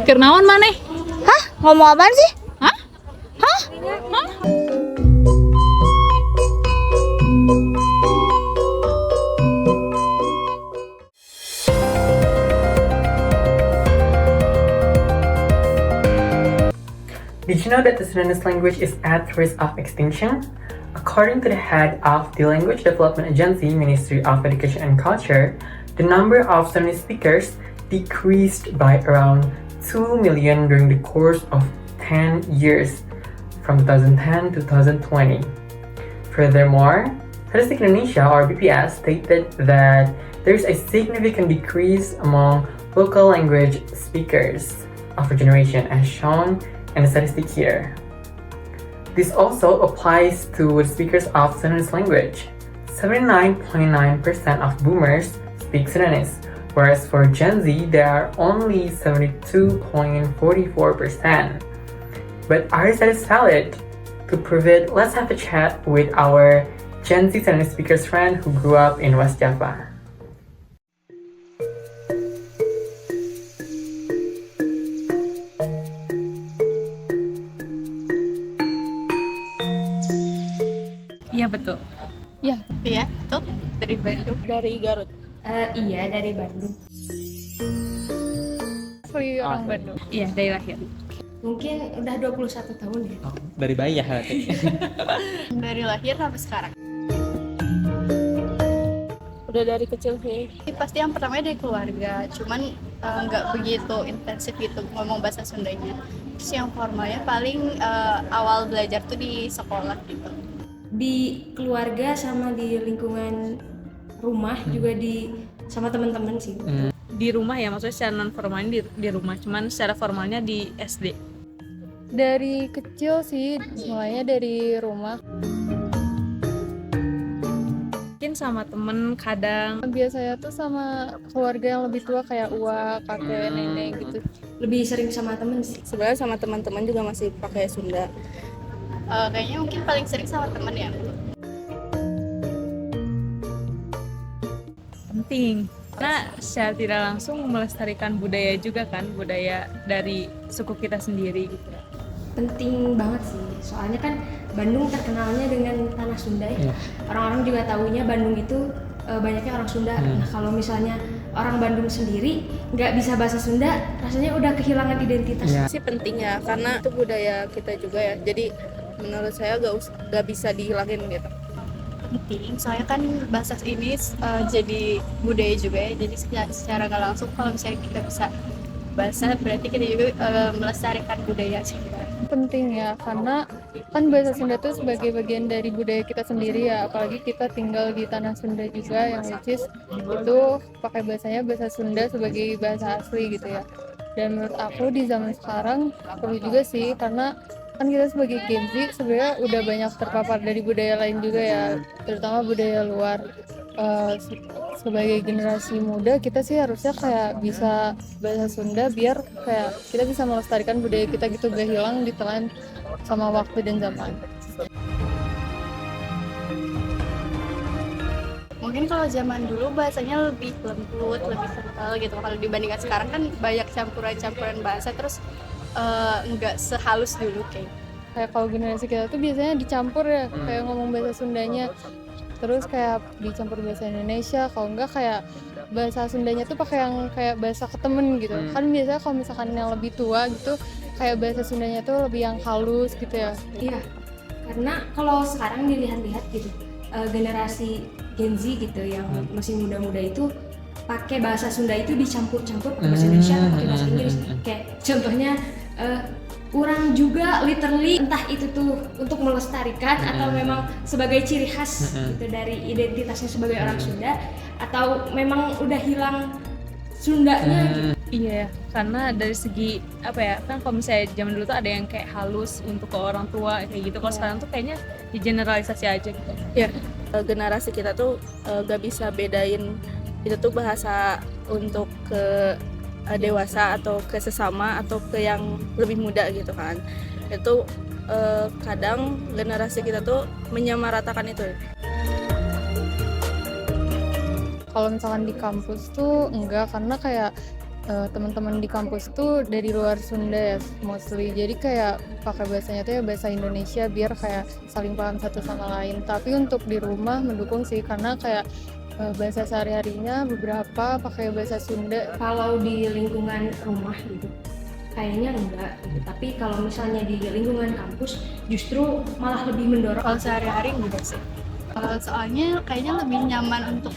Kernaon maneh? Hah? Ngomong apaan sih? Hah? Hah? Hah? Did you know that the Sundanese language is at risk of extinction? According to the head of the Language Development Agency, Ministry of Education and Culture, the number of Sundanese speakers decreased by around 2 million during the course of 10 years, from 2010 to 2020. Furthermore, Statistik Indonesia, or BPS, stated that there is a significant decrease among local language speakers of a generation, as shown in the statistic here. This also applies to the speakers of Sundanese language. 79.9% of boomers speak Sundanese, whereas for Gen Z, there are only 72.44%. But are these stats valid? To prove it, let's have a chat with our Gen Z Sundanese speakers friend who grew up in West Java. Iya betul. Ya, Iya, betul. Dari Bandung. dari Garut. Iya, dari Bandung. Asli orang Bandung. Iya, dari lahir. Mungkin udah 21 tahun ya. Dari bayi ya berarti. Dari lahir sampai sekarang. Udah dari kecil sih. Pasti yang pertamanya dari keluarga, cuman nggak begitu intensif gitu ngomong bahasa Sundanya. Terus yang formalnya paling awal belajar tuh di sekolah gitu. Di keluarga sama di lingkungan rumah juga sama teman-teman sih. Di rumah ya, maksudnya secara non formalnya di rumah, cuman secara formalnya di SD. Dari kecil sih, mulainya dari rumah. Mungkin sama temen kadang. Biasanya tuh sama keluarga yang lebih tua kayak uak, kakek, nenek gitu. Lebih sering sama temen sih. Sebenarnya sama teman-teman juga masih pakai Sunda. Kayaknya mungkin paling sering sama temen ya. Penting. Karena secara tidak langsung melestarikan budaya juga kan, budaya dari suku kita sendiri gitu. Penting banget sih. Soalnya kan Bandung terkenalnya dengan tanah Sunda ya. Orang-orang juga taunya Bandung itu banyaknya orang Sunda. Nah, kalau misalnya orang Bandung sendiri nggak bisa bahasa Sunda, rasanya udah kehilangan identitas. Sih penting ya, karena itu budaya kita juga ya. Jadi menurut saya gak bisa dihilangin gitu. Penting, soalnya kan bahasa ini jadi budaya juga ya. Jadi secara nggak langsung kalau misalnya kita bisa bahasa, berarti kita juga melestarikan budaya sih. Penting ya, karena kan bahasa Sunda itu sebagai bagian dari budaya kita sendiri ya, apalagi kita tinggal di tanah Sunda juga, yang which is itu pakai bahasa Sunda sebagai bahasa asli gitu ya. Dan menurut aku di zaman sekarang perlu juga sih, karena kan kita sebagai Gen Z sebenarnya udah banyak terpapar dari budaya lain juga ya, terutama budaya luar. Sebagai generasi muda kita sih harusnya kayak bisa bahasa Sunda biar kayak kita bisa melestarikan budaya kita gitu, gak hilang ditelan sama waktu dan zaman. Mungkin kalau zaman dulu bahasanya lebih lembut, lebih kental gitu. Kalau dibandingkan sekarang kan banyak campuran-campuran bahasa, terus nggak sehalus dulu Kayak kalau generasi kita tuh biasanya dicampur ya, kayak ngomong bahasa Sundanya, terus kayak dicampur bahasa Indonesia, kalau enggak kayak bahasa Sundanya tuh pakai yang kayak bahasa ketemen gitu. Kan biasanya kalau misalkan yang lebih tua gitu, kayak bahasa Sundanya tuh lebih yang halus gitu ya. Iya. Karena kalau sekarang dilihat-lihat gitu, generasi Gen Z gitu yang masih muda-muda itu pakai bahasa Sunda itu dicampur-campur pakai bahasa Indonesia, pakai bahasa Inggris. Kayak contohnya kurang juga literally, entah itu tuh untuk melestarikan atau memang sebagai ciri khas gitu dari identitasnya sebagai orang Sunda, atau memang udah hilang Sundanya gitu. Iya, karena dari segi apa ya, kan kalau misalnya zaman dulu tuh ada yang kayak halus untuk ke orang tua kayak gitu. Kalau sekarang tuh kayaknya digeneralisasi aja gitu. Ya, generasi kita tuh gak bisa bedain itu tuh bahasa untuk ke dewasa atau ke sesama atau ke yang lebih muda gitu kan. Itu kadang generasi kita tuh menyamaratakan itu. Kalau misalkan di kampus tuh enggak, karena kayak teman-teman di kampus tuh dari luar Sunda ya mostly, jadi kayak pakai bahasanya tuh ya bahasa Indonesia biar kayak saling paham satu sama lain. Tapi untuk di rumah mendukung sih, karena kayak bahasa sehari-harinya beberapa pakai bahasa Sunda. Kalau di lingkungan rumah gitu kayaknya enggak gitu. Tapi kalau misalnya di lingkungan kampus justru malah lebih mendorong. Kalau sehari-hari enggak sih. Soalnya kayaknya lebih nyaman untuk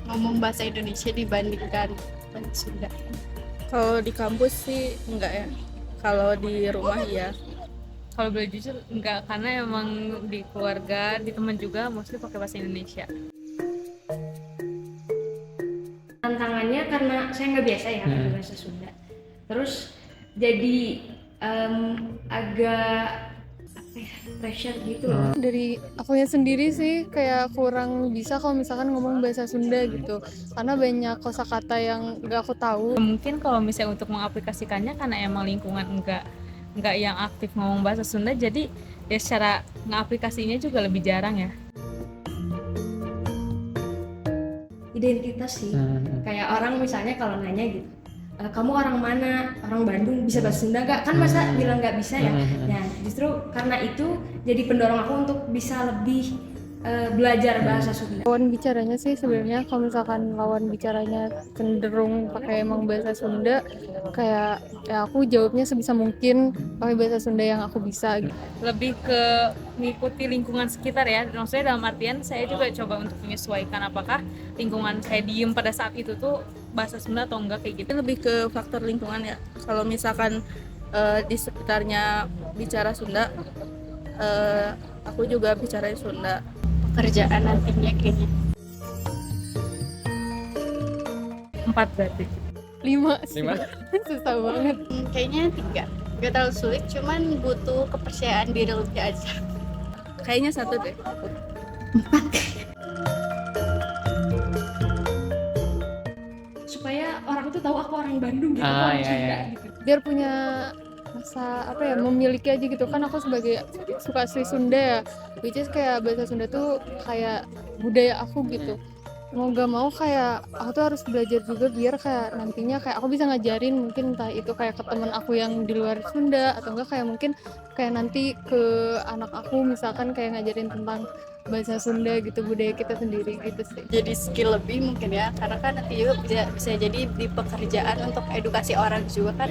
ngomong bahasa Indonesia dibandingkan bahasa Sunda. Kalau di kampus sih enggak ya. Kalau di rumah iya. Kalau boleh jujur enggak, karena emang di keluarga, di teman juga mostly pakai bahasa Indonesia. Tantangannya karena saya nggak biasa ya pakai bahasa Sunda, terus jadi agak apa ya, pressure gitu loh. Dari akunya sendiri sih kayak kurang bisa kalau misalkan ngomong bahasa Sunda gitu, karena banyak kosakata yang nggak aku tahu. Mungkin kalau misalnya untuk mengaplikasikannya karena emang lingkungan enggak yang aktif ngomong bahasa Sunda, jadi ya secara ngaplikasinya juga lebih jarang ya. Identitas sih, kayak orang misalnya kalau nanya gitu, kamu orang mana, orang Bandung, bisa bahasa Sunda nggak? Kan masa bilang nggak bisa ya. Nah justru karena itu jadi pendorong aku untuk bisa lebih belajar bahasa Sunda. Lawan bicaranya sih sebenarnya kalau misalkan lawan bicaranya cenderung pakai emang bahasa Sunda, kayak ya aku jawabnya sebisa mungkin pakai bahasa Sunda yang aku bisa gitu. Lebih ke mengikuti lingkungan sekitar ya. Maksudnya dalam artian saya juga coba untuk menyesuaikan apakah lingkungan saya diem pada saat itu tuh bahasa Sunda atau enggak kayak gitu. Lebih ke faktor lingkungan ya. Kalau misalkan di sekitarnya bicara Sunda, aku juga bicara Sunda. Pekerjaan nantinya kayaknya 4 berarti. 5 sih. Susah banget. Kayaknya 3. Gak terlalu sulit, cuman butuh kepercayaan diri lebih aja. Kayaknya 1 deh. Supaya orang tuh tahu aku orang Bandung gitu, aku orang Sunda gitu. Biar punya rasa apa ya, memiliki aja gitu kan. Aku sebagai suka asli Sunda ya, which is kayak bahasa Sunda tuh kayak budaya aku gitu. Mau gak mau kayak aku tuh harus belajar juga biar kayak nantinya kayak aku bisa ngajarin, mungkin entah itu kayak ke temen aku yang di luar Sunda, atau enggak kayak mungkin kayak nanti ke anak aku misalkan kayak ngajarin tentang bahasa Sunda gitu, budaya kita sendiri gitu sih. Jadi skill lebih mungkin ya, karena kan nanti juga bisa jadi di pekerjaan untuk edukasi orang juga kan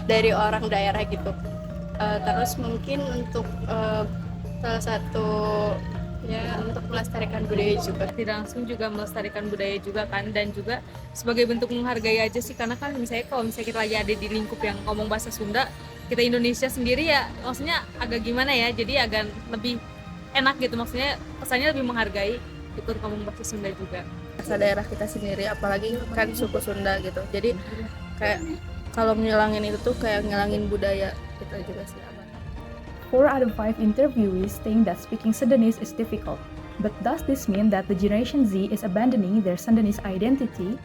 dari orang daerah gitu. Terus mungkin untuk salah satu ya untuk melestarikan budaya juga. Tidak langsung juga melestarikan budaya juga kan, dan juga sebagai bentuk menghargai aja sih, karena kan misalnya kalau misalnya kita lagi ada di lingkup yang ngomong bahasa Sunda, kita Indonesia sendiri ya maksudnya agak gimana ya, jadi agak lebih enak gitu, maksudnya kesannya lebih menghargai ikut ngomong bahasa Sunda juga. Bahasa daerah kita sendiri, apalagi kan suku Sunda gitu. Jadi kayak kalau ngilangin itu tuh kayak ngilangin budaya kita juga sih. 4 out of 5 interviewees think that speaking Sundanese is difficult. But does this mean that the Generation Z is abandoning their Sundanese identity?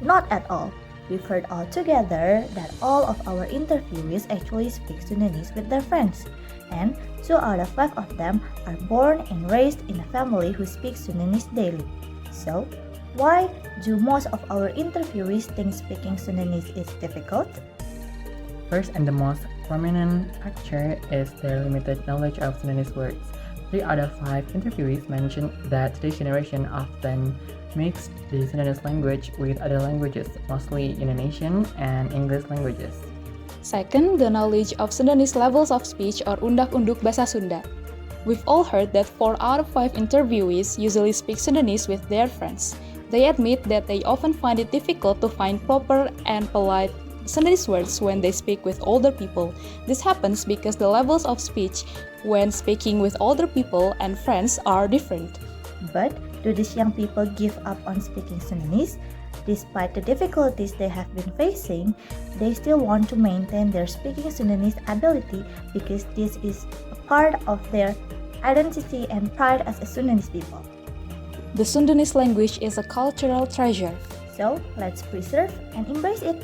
Not at all. We've heard all together that all of our interviewees actually speak Sundanese with their friends. And 2 out of 5 of them are born and raised in a family who speaks Sundanese daily. So, why do most of our interviewees think speaking Sundanese is difficult? First and the most prominent factor is their limited knowledge of Sundanese words. 3 out of 5 interviewees mentioned that today's generation often mix the Sundanese language with other languages, mostly Indonesian and English languages. Second, the knowledge of Sundanese levels of speech or undak-unduk bahasa Sunda. We've all heard that 4 out of 5 interviewees usually speak Sundanese with their friends. They admit that they often find it difficult to find proper and polite Sundanese words when they speak with older people. This happens because the levels of speech when speaking with older people and friends are different. But do these young people give up on speaking Sundanese? Despite the difficulties they have been facing, they still want to maintain their speaking Sundanese ability because this is a part of their identity and pride as a Sundanese people. The Sundanese language is a cultural treasure. So let's preserve and embrace it.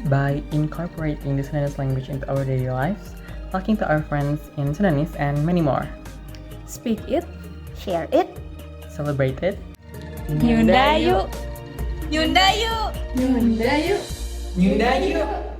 By incorporating the Sundanese language into our daily lives, talking to our friends in Sundanese, and many more. Speak it, Share it. Celebrate it. Nyunda yuk! Nyunda yuk! Nyunda yuk. Nyunda yuk.